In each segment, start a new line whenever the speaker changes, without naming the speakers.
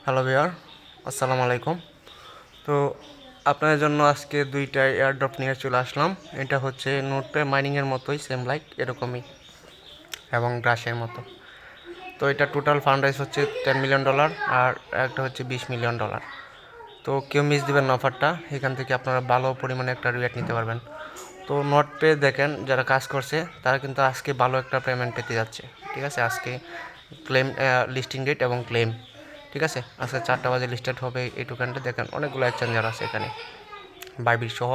Hello viewer, আসসালামু আলাইকুম। তো আপনাদের জন্য আজকে দুইটা এয়ারড্রপ নিয়ে চলে আসলাম। এটা হচ্ছে নোটপ্যাড মাইনিংয়ের মতোই, সেম লাইক এরকমই এবং গ্রাসের মতো। তো এটা টোটাল ফান্ড রাইজ হচ্ছে $10 মিলিয়ন আর একটা হচ্ছে $20 মিলিয়ন। তো কেউ মিস দিবেন না অফারটা, এখান থেকে আপনারা ভালো পরিমাণে একটা রিওয়ার্ড নিতে পারবেন। তো নোটপে দেখেন যারা কাজ করছে তারা কিন্তু আজকে ভালো একটা পেমেন্ট পেতে যাচ্ছে। ঠিক আছে, আজকে ক্লেম লিস্টিং ডেট এবং ক্লেম, ঠিক আছে, আজকে 4টা বাজে লিস্টেড হবে এই টোকেনটা। দেখেন অনেকগুলো এক্সচেঞ্জার আছে এখানে, বাইবিট সহ,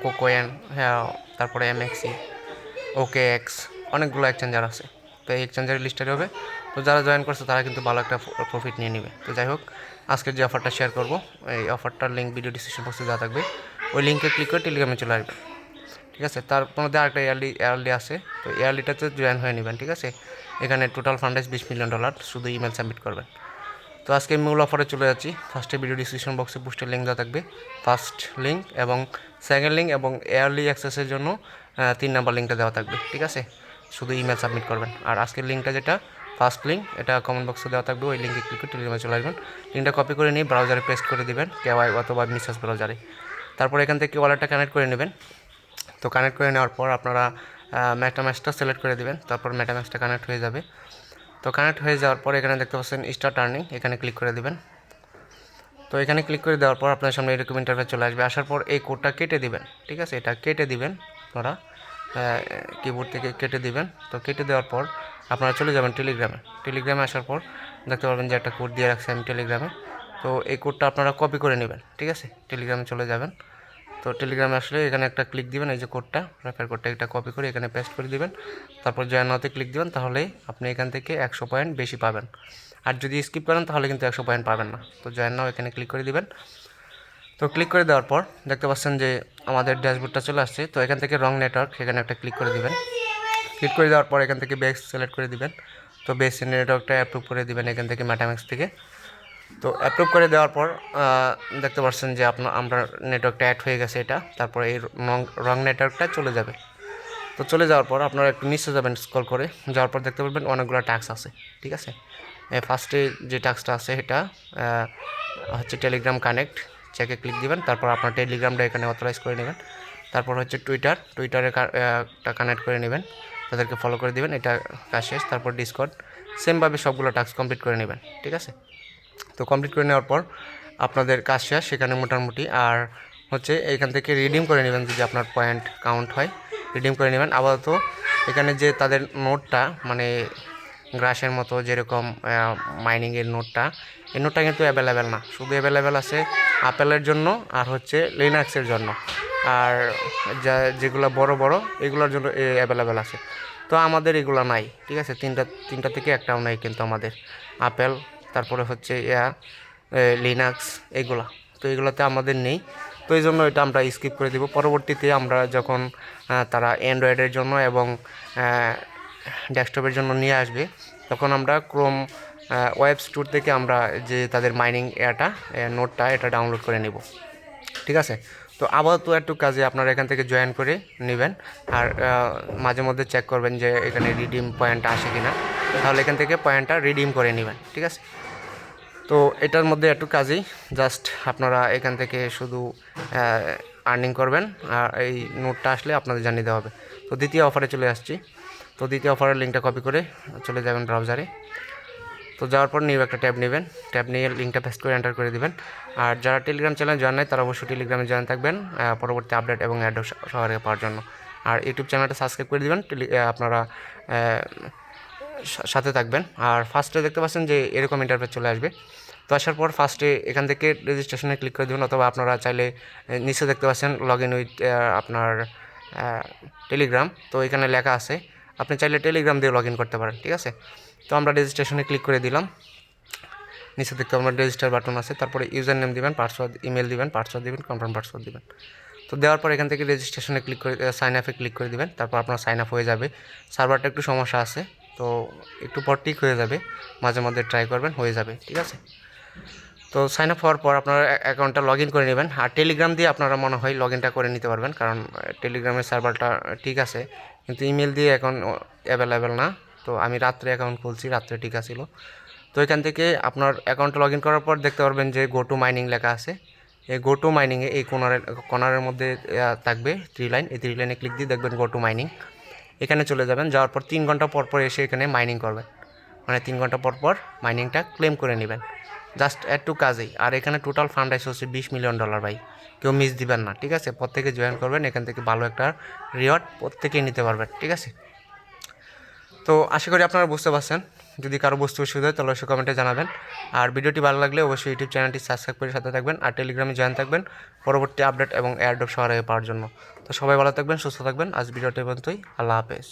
কোকোয়েন, হ্যাঁ, তারপরে এমএক্সি, ওকে এক্স, অনেকগুলো এক্সচেঞ্জার আছে। তো এই এক্সচেঞ্জারের লিস্টেড হবে। তো যারা জয়েন করছে তারা কিন্তু ভালো একটা প্রফিট নিয়ে নেবে। তো যাই হোক, আজকের যে অফারটা শেয়ার করবো, এই অফারটার লিঙ্ক ভিডিও ডিসক্রিপশন বক্সে দেওয়া থাকবে। ওই লিঙ্কে ক্লিক করে টেলিগ্রামে চলে আসবে। ঠিক আছে, তার মধ্যে আরেকটা ইয়ারলি আছে, তো ইয়ারলিটাতে জয়েন হয়ে নেবেন। ঠিক আছে, এখানে টোটাল ফান্ড রাইজ $20 মিলিয়ন, শুধু ইমেল সাবমিট করবেন। তো আজকে মূল অফারে চলে যাচ্ছি। ফার্স্টে ভিডিও ডিসক্রিপশন বক্সে বুস্টের লিঙ্ক দেওয়া থাকবে, ফার্স্ট লিঙ্ক এবং সেকেন্ড লিঙ্ক, এবং এয়ারলি অ্যাক্সেসের জন্য 3 নাম্বার লিঙ্কটা দেওয়া থাকবে। ঠিক আছে, শুধু ইমেল সাবমিট করবেন। আর আজকের লিঙ্কটা যেটা ফার্স্ট লিঙ্ক, এটা কমেন্ট বক্সে দেওয়া থাকবে, ওই লিঙ্কে ক্লিক করে টেলিগ্রামে চলে আসবেন। লিঙ্কটা কপি করে নিয়ে ব্রাউজারে পেস্ট করে দেবেন, কেওয়াই অথবা মিসেস ব্রাউজারে। তারপর এখান থেকে ওয়ালেটটা কানেক্ট করে নেবেন। তো কানেক্ট করে নেওয়ার পর আপনারা মেটাম্যাক্সটা সিলেক্ট করে দেবেন, তারপর মেটাম্যাক্সটা কানেক্ট হয়ে যাবে। তো কানেক্ট হয়ে যাওয়ার পর এখানে দেখতে পাচ্ছেন স্টার্ট আর্নিং, এখানে ক্লিক করে দেবেন। তো এখানে ক্লিক করে দেওয়ার পর আপনার সামনে এরকম ইন্টারফেস চলে আসবে। আসার পর এই কোডটা কেটে দিবেন। ঠিক আছে, এটা কেটে দিবেন আপনারা, কিবোর্ড থেকে কেটে দিবেন। তো কেটে দেওয়ার পর আপনারা চলে যাবেন টেলিগ্রামে। টেলিগ্রামে আসার পর দেখতে পারবেন যে একটা কোড দিয়ে রাখছি আমি টেলিগ্রামে। তো এই কোডটা আপনারা কপি করে নেবেন। ঠিক আছে, টেলিগ্রামে চলে যাবেন। তো টেলিগ্রামে আসলে এখানে একটা ক্লিক দিবেন, এই যে কোডটা, রেফার কোডটা এটা কপি করে এখানে পেস্ট করে দিবেন। তারপর জয়েন নাওতে ক্লিক দিবেন, তাহলেই আপনি এখান থেকে 100 পয়েন্ট বেশি পাবেন। আর যদি স্কিপ করেন তাহলে কিন্তু 100 পয়েন্ট পাবেন না। তো জয়েন নাও এখানে ক্লিক করে দিবেন। তো ক্লিক করে দেওয়ার পর দেখতে পাচ্ছেন যে আমাদের ড্যাশবোর্ডটা চলে আসছে। তো এখান থেকে রং নেটওয়ার্ক, এখানে একটা ক্লিক করে দিবেন। ক্লিক করে দেওয়ার পর এখান থেকে বেস সিলেক্ট করে দিবেন। তো বেস নেটওয়ার্কটা অ্যাপ্রুভ করে দিবেন এখান থেকে মেটাম্যাক্স থেকে। তো অ্যাপ্রুভ করে দেওয়ার পর দেখতে পাচ্ছেন যে আমরা নেটওয়ার্কটা অ্যাড হয়ে গেছে এটা। তারপর এই রং নেটওয়ার্কটা চলে যাবে। তো চলে যাওয়ার পর আপনারা একটু নিচে যাবেন, স্ক্রল করে যাওয়ার পর দেখতে পারবেন অনেকগুলো টাস্ক আছে। ঠিক আছে, ফার্স্টে যে টাস্কটা আছে এটা হচ্ছে টেলিগ্রাম কানেক্ট, চেকে ক্লিক দিবেন। তারপর আপনার টেলিগ্রামটা এখানে অথরাইজ করে নেবেন। তারপর হচ্ছে টুইটারে কানেক্ট করে নেবেন, তাদেরকে ফলো করে দিবেন, এটা কাজ শেষ। তারপর ডিসকর্ড, সেমভাবে সবগুলো টাস্ক কমপ্লিট করে নেবেন। ঠিক আছে, তো কমপ্লিট করে নেওয়ার পর আপনাদের কাজ শেষ সেখানে মোটামুটি। আর হচ্ছে এখান থেকে রিডিম করে নেবেন, যদি আপনার পয়েন্ট কাউন্ট হয় রিডিম করে নেবেন। আপাতত এখানে যে তাদের নোটটা, মানে গ্রাসের মতো যেরকম মাইনিংয়ের নোটটা, এই নোটটা কিন্তু অ্যাভেলেবেল না, শুধু অ্যাভেলেবেল আছে আপেলের জন্য আর হচ্ছে লিনাক্সের জন্য। আর যেগুলো বড় বড় এগুলোর জন্য অ্যাভেলেবেল আছে। তো আমাদের এগুলো নাই। ঠিক আছে, তিনটা থেকে একটাও নাই কিন্তু আমাদের, আপেল, তারপরে হচ্ছে লিনাক্স, এগুলা। তো এগুলোতে আমাদের নেই। তো এই জন্য এটা আমরা স্কিপ করে দিব। পরবর্তীতে আমরা যখন তারা অ্যান্ড্রয়েডের জন্য এবং ডেস্কটপের জন্য নিয়ে আসবে, তখন আমরা ক্রোম ওয়েব স্টোর থেকে আমরা যে তাদের মাইনিং নোটটা এটা ডাউনলোড করে নেব। ঠিক আছে, তো আপাতত একটু কাজে আপনারা এখান থেকে জয়েন করে নেবেন। আর মাঝে মধ্যে চেক করবেন যে এখানে রিডিম পয়েন্ট আসে কিনা, তাহলে এখান থেকে পয়েন্টটা রিডিম করে নেবেন। ঠিক আছে, তো এটার মধ্যে একটু কাজেই জাস্ট আপনারা এখান থেকে শুধু আর্নিং করবেন, আর এই নোটটা আসলে আপনাদের জানিয়ে দেওয়া হবে। তো দ্বিতীয় অফারে চলে আসছি। তো দ্বিতীয় অফারের লিঙ্কটা কপি করে চলে যাবেন ব্রাউজারে। তো যাওয়ার পর নিউ একটা ট্যাব নেবেন, ট্যাব নিয়ে লিঙ্কটা পেস্ট করে এন্টার করে দেবেন। আর যারা টেলিগ্রাম চ্যানেল জয়েন নাই তারা অবশ্যই টেলিগ্রামে জয়েন থাকবেন পরবর্তী আপডেট এবং অ্যাড সবার আগে পাওয়ার জন্য। আর ইউটিউব চ্যানেলটা সাবস্ক্রাইব করে দেবেন, আপনারা সাথে থাকবেন। আর ফার্স্টে দেখতে পাচ্ছেন যে এরকম ইন্টারফেস চলে আসবে। তো আসার পর ফার্স্টে এখান থেকে রেজিস্ট্রেশনে ক্লিক করে দেবেন, অথবা আপনারা চাইলে নিচে দেখতে পাচ্ছেন লগ ইন উইথ আপনার টেলিগ্রাম। তো এখানে লেখা আছে, আপনি চাইলে টেলিগ্রাম দিয়ে লগ ইন করতে পারেন। ঠিক আছে, তো আমরা রেজিস্ট্রেশনে ক্লিক করে দিলাম। নিচে দেখতে আপনার রেজিস্টার বাটন আছে, তারপরে ইউজার নেম দিবেন, পাসওয়ার্ড, ইমেল দিবেন, পাসওয়ার্ড দিবেন, কনফার্ম পাসওয়ার্ড দিবেন। তো দেওয়ার পর এখান থেকে রেজিস্ট্রেশনে ক্লিক করে সাইন আপে ক্লিক করে দিবেন। তারপর আপনার সাইন আপ হয়ে যাবে। সার্ভারটা একটু সমস্যা আছে, তো একটু পর ঠিক হয়ে যাবে, মাঝে মধ্যে ট্রাই করবেন, হয়ে যাবে। ঠিক আছে, তো সাইন আপ হওয়ার পর আপনারা অ্যাকাউন্টটা লগ ইন করে নেবেন। আর টেলিগ্রাম দিয়ে আপনারা মনে হয় লগ ইনটা করে নিতে পারবেন, কারণ টেলিগ্রামের সার্ভারটা ঠিক আছে, কিন্তু ইমেল দিয়ে এখন অ্যাভেলেবেল না। তো আমি রাত্রে অ্যাকাউন্ট খুলছি, রাত্রে ঠিক আছিল। তো এখান থেকে আপনার অ্যাকাউন্টে লগ ইন করার পর দেখতে পারবেন যে গো টু মাইনিং লেখা আছে। এই গো টু মাইনিংয়ে এই কর্নারের মধ্যে থাকবে 3 লাইন, এই 3 লাইনে ক্লিক দিয়ে দেখবেন গো টু মাইনিং। এখানে চলে যাবেন, যাওয়ার পর 3 ঘন্টা পর পর এসে এখানে মাইনিং করবেন, মানে 3 ঘন্টা পর পর মাইনিংটা ক্লেম করে নেবেন। জাস্ট একটু কাজেই। আর এখানে টোটাল ফান্ড রাইজ হচ্ছে $20 মিলিয়ন ভাই, কেউ মিস দিবেন না, ঠিক আছে? প্রত্যেকে জয়েন করবেন, এখান থেকে ভালো একটা রিওয়ার্ড প্রত্যেকেই নিতে পারবেন, ঠিক আছে? তো আশা করি আপনারা বুঝতে পারছেন। যদি কারো বুঝতে অসুবিধা হয় তাহলে অবশ্যই কমেন্টে জানাবেন। আর ভিডিওটি ভালো লাগলে অবশ্যই ইউটিউব চ্যানেলটি সাবস্ক্রাইব করে সাথে থাকবেন, আর টেলিগ্রামে জয়েন থাকবেন পরবর্তী আপডেট এবং এয়ারড্রপ সবার আগে পাওয়ার জন্য। তো সবাই ভালো থাকবেন, সুস্থ থাকবেন। আজ ভিডিওটি পর্যন্তই। আল্লাহ হাফেজ।